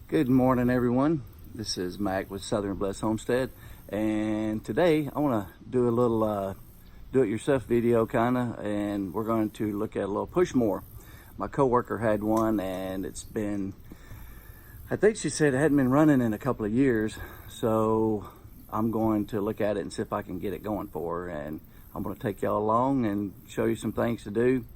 Good morning, everyone. This is Mac with Southern Bless Homestead, and today I want to do a little do-it-yourself video and we're going to look at a little push mower. My coworker had one, and it's been, I think she said it hadn't been running in a couple of years, so I'm going to look at it and see if I can get it going for her, and I'm going to take y'all along and show you some things to do.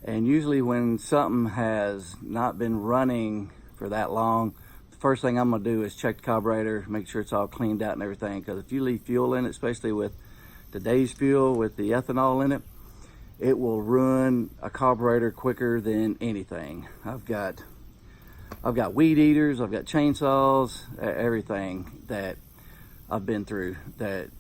And usually when something has not been running for that long, the first thing I'm gonna do is check the carburetor, make sure it's all cleaned out and everything, because if you leave fuel in it, especially with today's fuel with the ethanol in it, it will ruin a carburetor quicker than anything. I've got weed eaters, I've got chainsaws, everything that I've been through that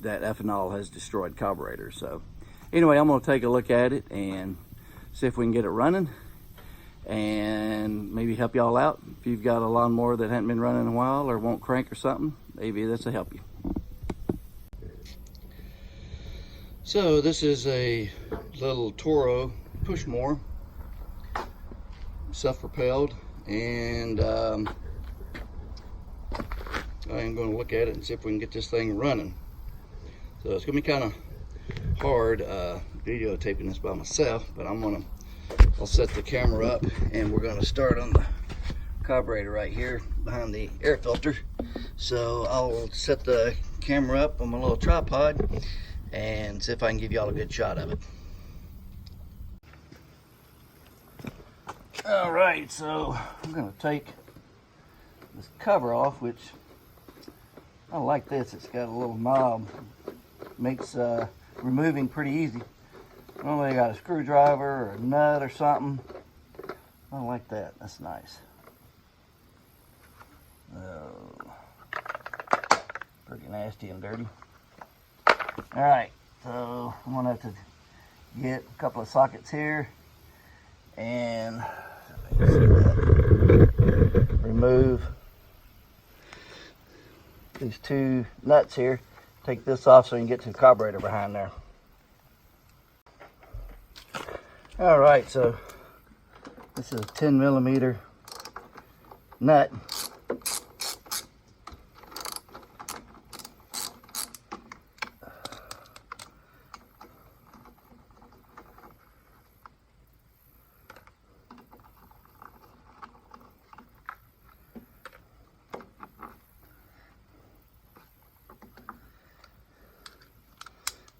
ethanol has destroyed carburetors. So anyway, I'm gonna take a look at it and see if we can get it running, and maybe help y'all out. If you've got a lawnmower that hadn't been running in a while or won't crank or something, maybe this will help you. So this is a little Toro push mower, self-propelled, and I am going to look at it and see if we can get this thing running. So it's going to be kind of hard videotaping this by myself, but I'll set the camera up, and we're going to start on the carburetor right here behind the air filter. So I'll set the camera up on my little tripod and see if I can give y'all a good shot of it. All right, so I'm going to take this cover off, which I like this. It's got a little knob, makes removing pretty easy. Normally I got a screwdriver or a nut or something. I don't like that. That's nice. Pretty nasty and dirty. Alright, so I'm going to have to get a couple of sockets here and remove these two nuts here. Take this off so you can get to the carburetor behind there. All right, so this is a 10mm nut.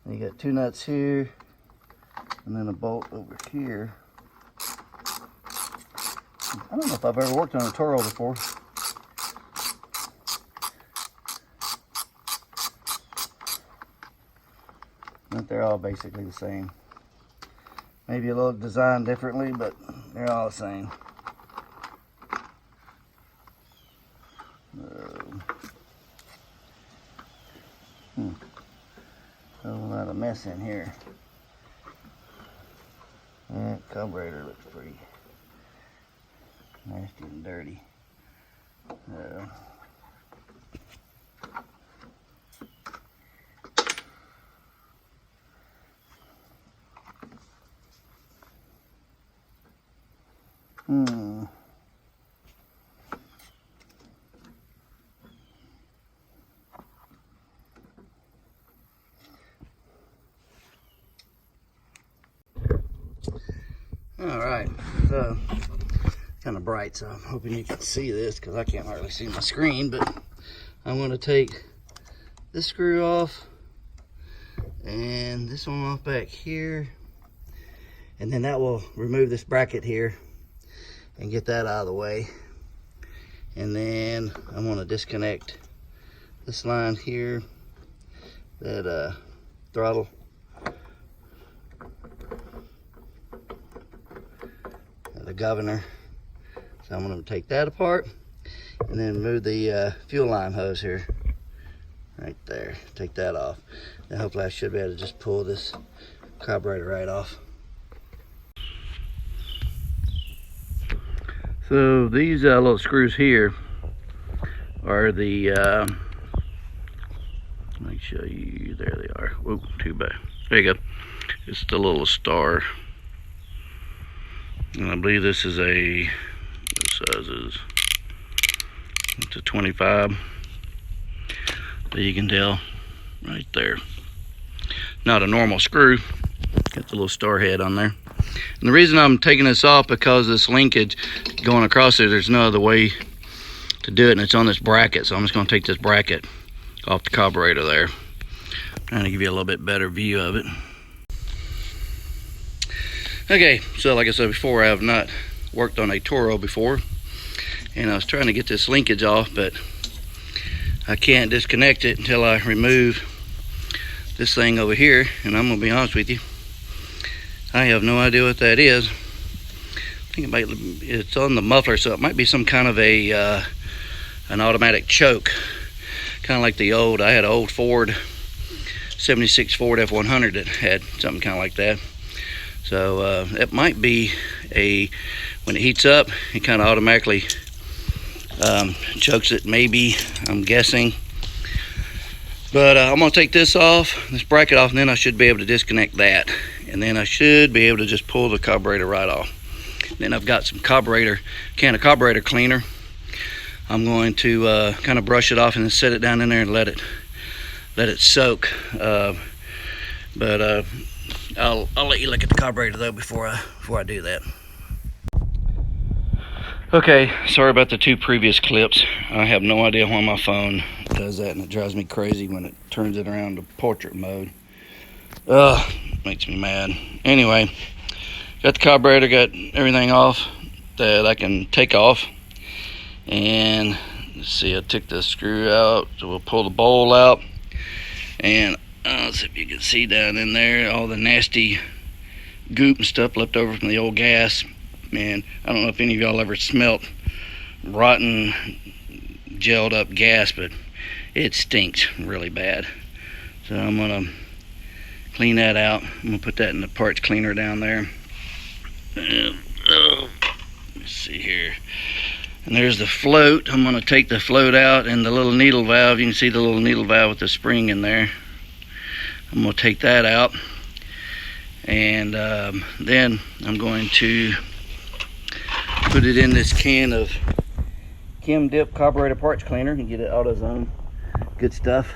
And you got two nuts here, and then a bolt over here. I don't know if I've ever worked on a Toro before. But they're all basically the same. Maybe a little designed differently, but they're all the same. A lot of mess in here. That carburetor looks pretty nasty and dirty. All right, so kind of bright, so I'm hoping you can see this because I can't hardly see my screen, but I'm going to take this screw off and this one off back here, and then that will remove this bracket here and get that out of the way. And then I'm going to disconnect this line here, that throttle, the governor. So I'm going to take that apart and then move the fuel line hose here right there, take that off. Then hopefully I should be able to just pull this carburetor right off. So these little screws here are the let me show you, there they are. Whoa, too bad. There you go. It's the little star, and I believe this is a sizes. It's a 25. But you can tell right there. Not a normal screw. Got the little star head on there. And the reason I'm taking this off, because this linkage going across there, there's no other way to do it, and it's on this bracket. So I'm just going to take this bracket off the carburetor there. Trying to give you a little bit better view of it. Okay, so like I said before, I have not worked on a Toro before, and I was trying to get this linkage off, but I can't disconnect it until I remove this thing over here. And I'm gonna be honest with you, I have no idea what that is. I think it's on the muffler, so it might be some kind of a an automatic choke, kind of like the old. I had an old Ford 76 Ford F100 that had something kind of like that. So it might be when it heats up, it kind of automatically chokes it, maybe, I'm guessing. But I'm gonna take this bracket off, and then I should be able to disconnect that, and then I should be able to just pull the carburetor right off. Then I've got some can of carburetor cleaner. I'm going to kind of brush it off and then set it down in there and let it soak. But I'll let you look at the carburetor though before I do that. Okay, sorry about the two previous clips. I have no idea why my phone does that, and it drives me crazy when it turns it around to portrait mode. Ugh, makes me mad. Anyway, got the carburetor, got everything off that I can take off. And let's see, I took the screw out, so we'll pull the bowl out. And let's see if you can see down in there all the nasty goop and stuff left over from the old gas. Man, I don't know if any of y'all ever smelt rotten, gelled up gas, but it stinks really bad. So I'm gonna clean that out. I'm gonna put that in the parts cleaner down there. Let's see here. And there's the float. I'm gonna take the float out, and the little needle valve. You can see the little needle valve with the spring in there. I'm gonna take that out, and then I'm going to put it in this can of Chem Dip carburetor parts cleaner. You can get it AutoZone. Good stuff.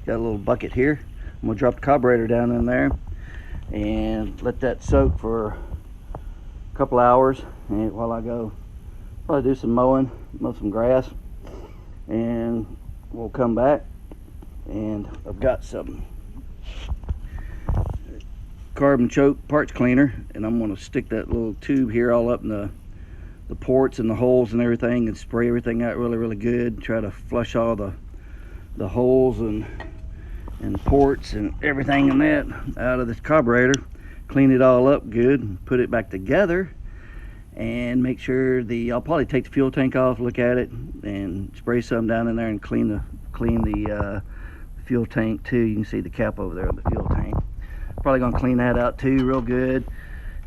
Got a little bucket here. I'm gonna drop the carburetor down in there and let that soak for a couple hours, and while I go probably do some mow some grass, and we'll come back. And I've got some carbon choke parts cleaner, and I'm going to stick that little tube here all up in the ports and the holes and everything, and spray everything out really good. Try to flush all the holes and ports and everything in that out of this carburetor. Clean it all up good and put it back together, and make sure I'll probably take the fuel tank off, look at it, and spray some down in there and clean the fuel tank too. You can see the cap over there of the fuel tank. Probably gonna clean that out too real good,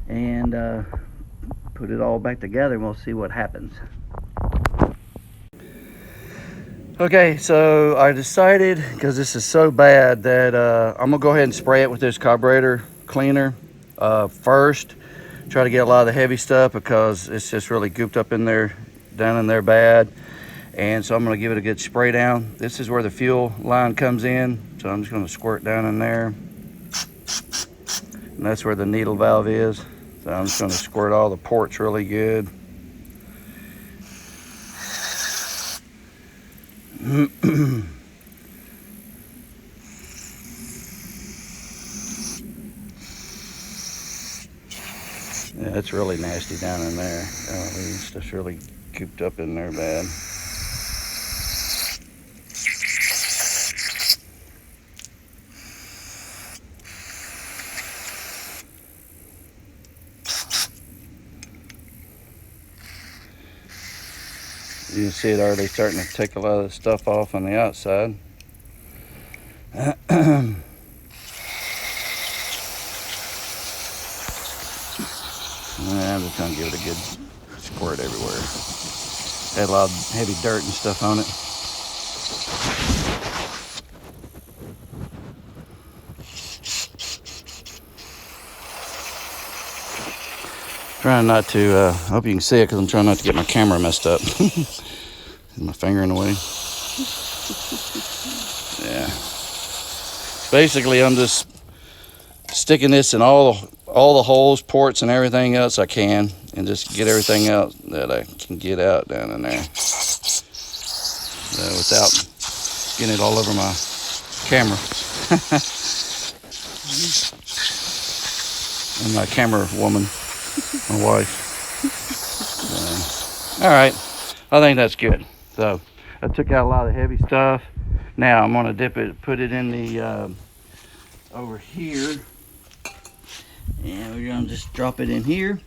and put it all back together, and we'll see what happens. Okay, so I decided, because this is so bad, that I'm gonna go ahead and spray it with this carburetor cleaner first. Try to get a lot of the heavy stuff, because it's just really gooped up in there, down in there bad. And so I'm gonna give it a good spray down. This is where the fuel line comes in, so I'm just gonna squirt down in there. And that's where the needle valve is. So I'm just gonna squirt all the ports really good. Yeah, it's really nasty down in there. Stuff's really cooped up in there bad. You can see it already starting to take a lot of the stuff off on the outside. I'm just gonna give it a good squirt everywhere. Had a lot of heavy dirt and stuff on it. Trying not to, I hope you can see it because I'm trying not to get my camera messed up. My finger in the way. Yeah. Basically, I'm just sticking this in all the holes, ports, and everything else I can, and just get everything out that I can get out down in there without getting it all over my camera. And my camera woman, my wife. All right, I think that's good. So I took out a lot of the heavy stuff. Now I'm gonna put it in the over here, and we're gonna just drop it in here.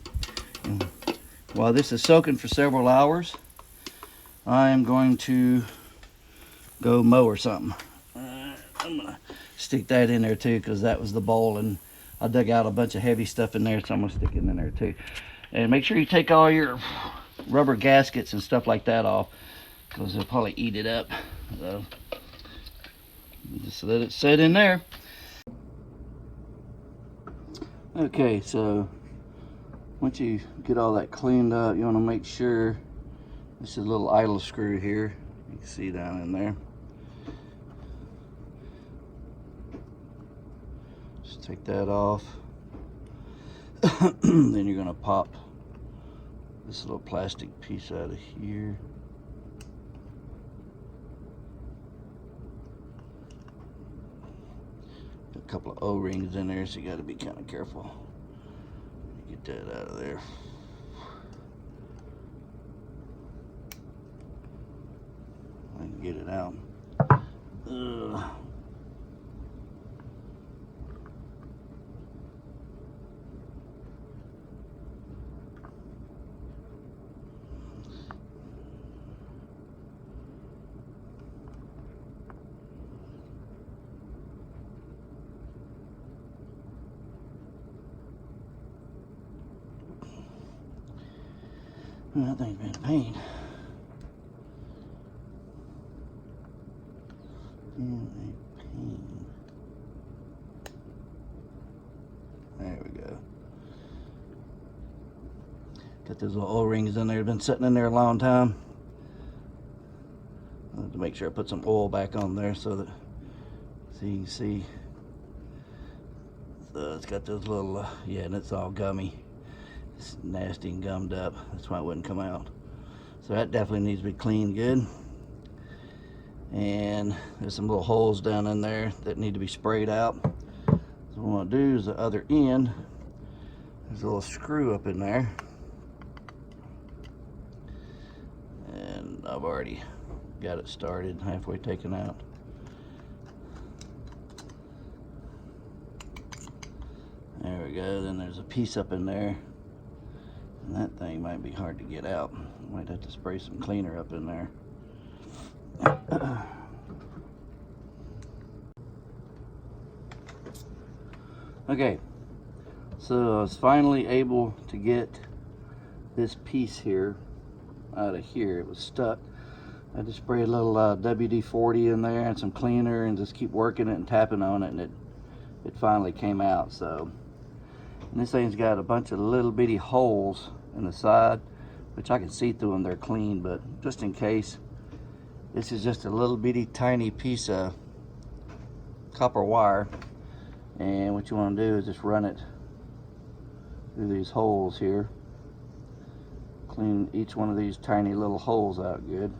And while this is soaking for several hours, I am going to go mow or something. I'm gonna stick that in there too, because that was the bowl, and I dug out a bunch of heavy stuff in there, so I'm gonna stick it in there too. And make sure you take all your rubber gaskets and stuff like that off, because they'll probably eat it up. So just let it sit in there. Okay, so once you get all that cleaned up, you want to make sure this is a little idle screw here. You can see down in there. Just take that off. Then you're going to pop this little plastic piece out of here. A couple of O-rings in there, so you got to be kind of careful. Get that out of there. I can get it out. That thing's been a pain. There we go. Got those little O-rings in there. Been sitting in there a long time. I have to make sure I put some oil back on there so you can see. So it's got those little, yeah, and it's all gummy. It's nasty and gummed up. That's why it wouldn't come out. So that definitely needs to be cleaned good. And there's some little holes down in there that need to be sprayed out. So what I want to do is the other end, there's a little screw up in there. And I've already got it started, halfway taken out. There we go. Then there's a piece up in there. And that thing might be hard to get out. Might have to spray some cleaner up in there. Okay, so I was finally able to get this piece here out of here. It was stuck. I just sprayed a little WD-40 in there and some cleaner and just keep working it and tapping on it, and it finally came out. So, and this thing's got a bunch of little bitty holes in the side, which I can see through them. They're clean, but just in case, this is just a little bitty tiny piece of copper wire, and what you want to do is just run it through these holes here. Clean each one of these tiny little holes out good,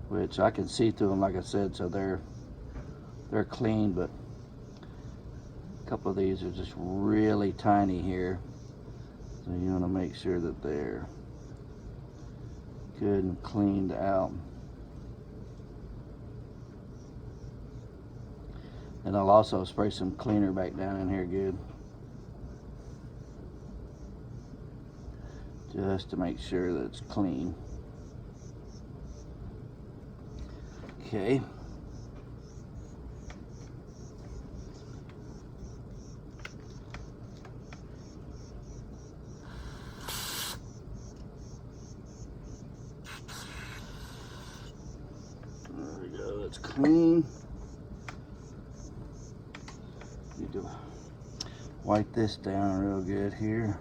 which I can see through them, like I said, so they're clean, but a couple of these are just really tiny here, so you want to make sure that they're good and cleaned out. And I'll also spray some cleaner back down in here good, just to make sure that it's clean. Okay. There we go, that's clean. wipe this down real good here.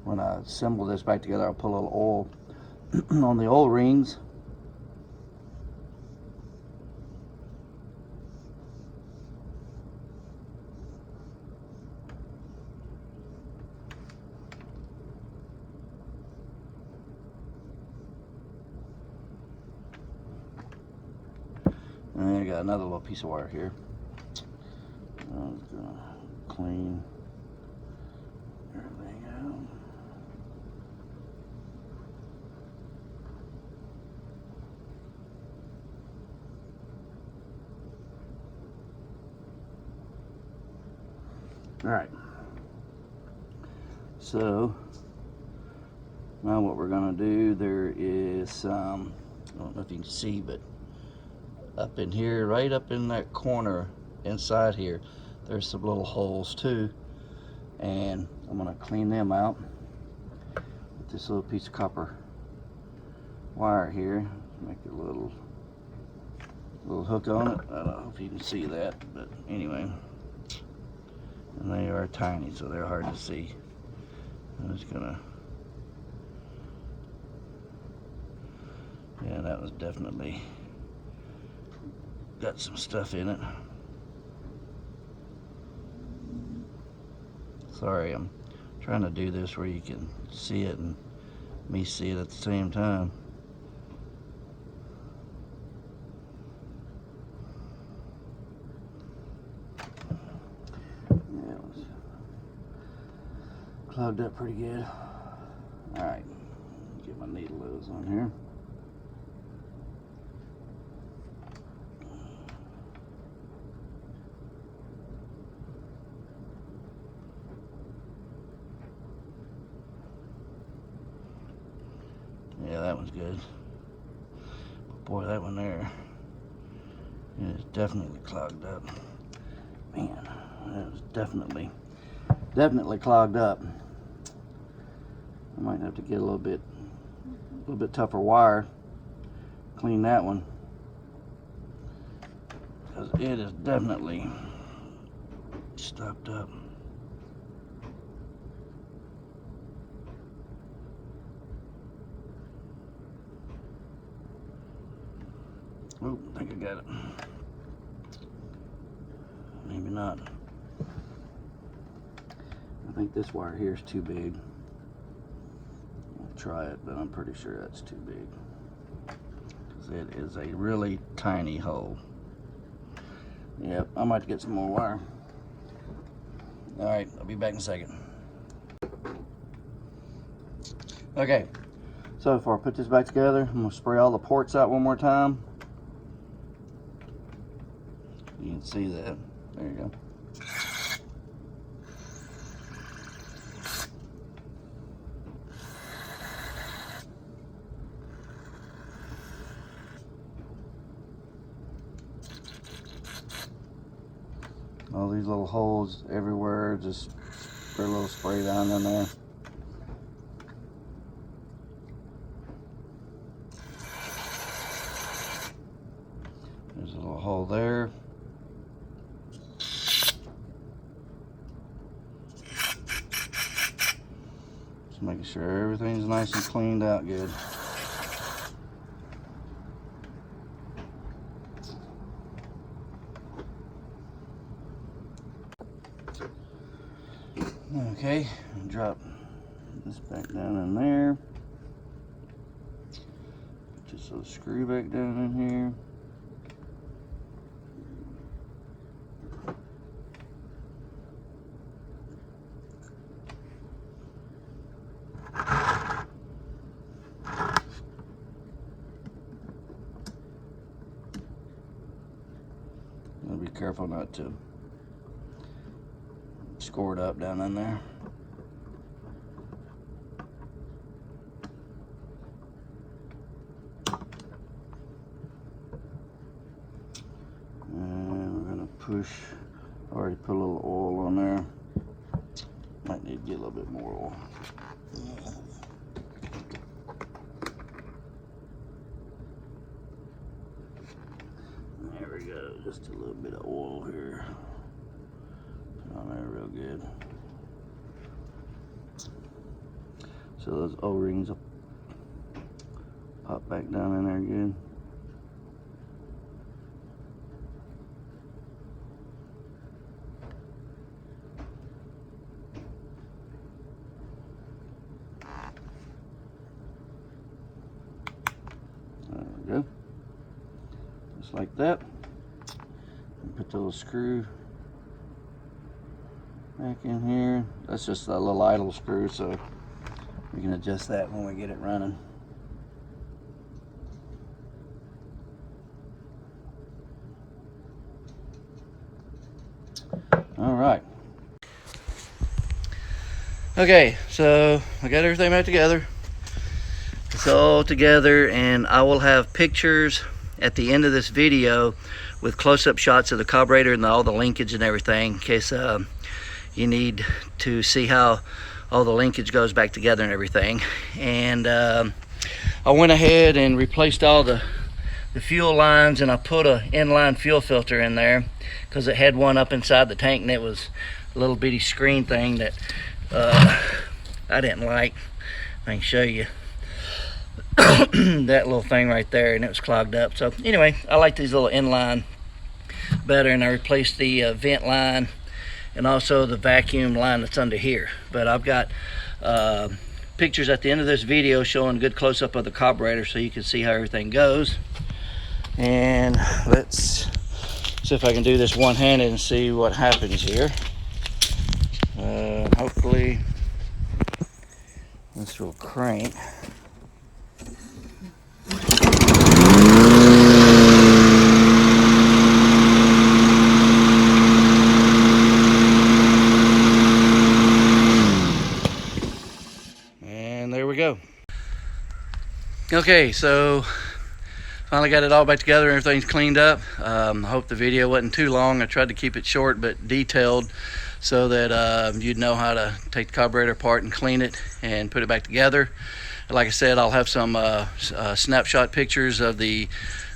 When I assemble this back together, I'll put a little oil on the oil rings. And I got another little piece of wire here. I'm gonna clean everything out. All right. So now what we're gonna do, there is some, I don't know if you can see, but up in here, right up in that corner inside here, there's some little holes too, and I'm gonna clean them out with this little piece of copper wire here. Make a little hook on it. I don't know if you can see that, but anyway, and they are tiny, so they're hard to see. I'm just gonna, yeah, that was definitely got some stuff in it. Sorry, I'm trying to do this where you can see it and me see it at the same time. Yeah, it was clogged up pretty good. All right, get my needle nose on here. Yeah, that one's good. But boy, that one there is definitely clogged up. Man, that was definitely clogged up. I might have to get a little bit tougher wire. Clean that one, because it is definitely stopped up. Oh, I think I got it. Maybe not. I think this wire here is too big. I'll try it, but I'm pretty sure that's too big, because it is a really tiny hole. Yep, I might get some more wire. All right, I'll be back in a second. Okay, so before I put this back together, I'm gonna spray all the ports out one more time. You can see that. There you go. All these little holes everywhere, just put a little spray down in there. There's a little hole there. Just making sure everything's nice and cleaned out good. Okay, drop this back down in there. Just a screw back down in here. I'll be careful not to score it up down in there. And we're gonna push, already put a little oil on there. Might need to get a little bit more oil. There we go, just a little bit of oil here. good. So those O-rings will pop back down in there good. There we go. Just like that. And put the little screw back in here. That's just a little idle screw, so we can adjust that when we get it running. All right. Okay, so I got everything back together. It's all together, and I will have pictures at the end of this video with close-up shots of the carburetor and all the linkage and everything, in case you need to see how all the linkage goes back together and everything. And I went ahead and replaced all the fuel lines, and I put a inline fuel filter in there because it had one up inside the tank, and it was a little bitty screen thing that I didn't like. I can show you that little thing right there, and it was clogged up. So anyway, I like these little inline better, and I replaced the vent line and also the vacuum line that's under here. But I've got pictures at the end of this video showing a good close-up of the carburetor so you can see how everything goes. And let's see if I can do this one-handed and see what happens here. Hopefully this will crank. And there we go. Okay, so finally got it all back together. Everything's cleaned up. I hope the video wasn't too long. I tried to keep it short but detailed so that you'd know how to take the carburetor apart and clean it and put it back together. Like I said, I'll have some snapshot pictures of the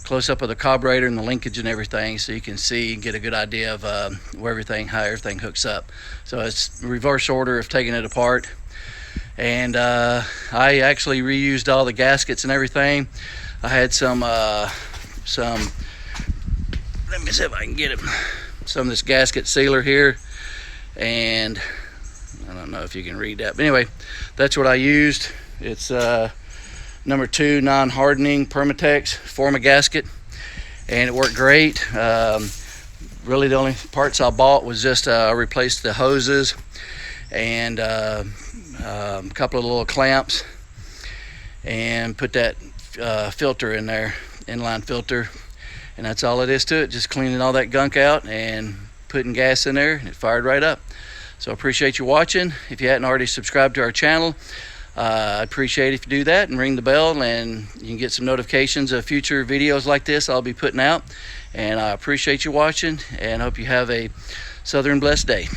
close-up of the carburetor and the linkage and everything, so you can see and get a good idea of how everything hooks up. So it's reverse order of taking it apart. And I actually reused all the gaskets and everything. I had some let me see if I can get it, some of this gasket sealer here, and I don't know if you can read that, but anyway, that's what I used. It's number 2 non-hardening Permatex Forma gasket, and it worked great. Really the only parts I bought was just I replaced the hoses and a couple of little clamps, and put that filter in there, inline filter, and that's all it is to it. Just cleaning all that gunk out and putting gas in there, and it fired right up. So I appreciate you watching. If you hadn't already subscribed to our channel, I'd appreciate it if you do that and ring the bell, and you can get some notifications of future videos like this I'll be putting out. And I appreciate you watching, and hope you have a southern blessed day.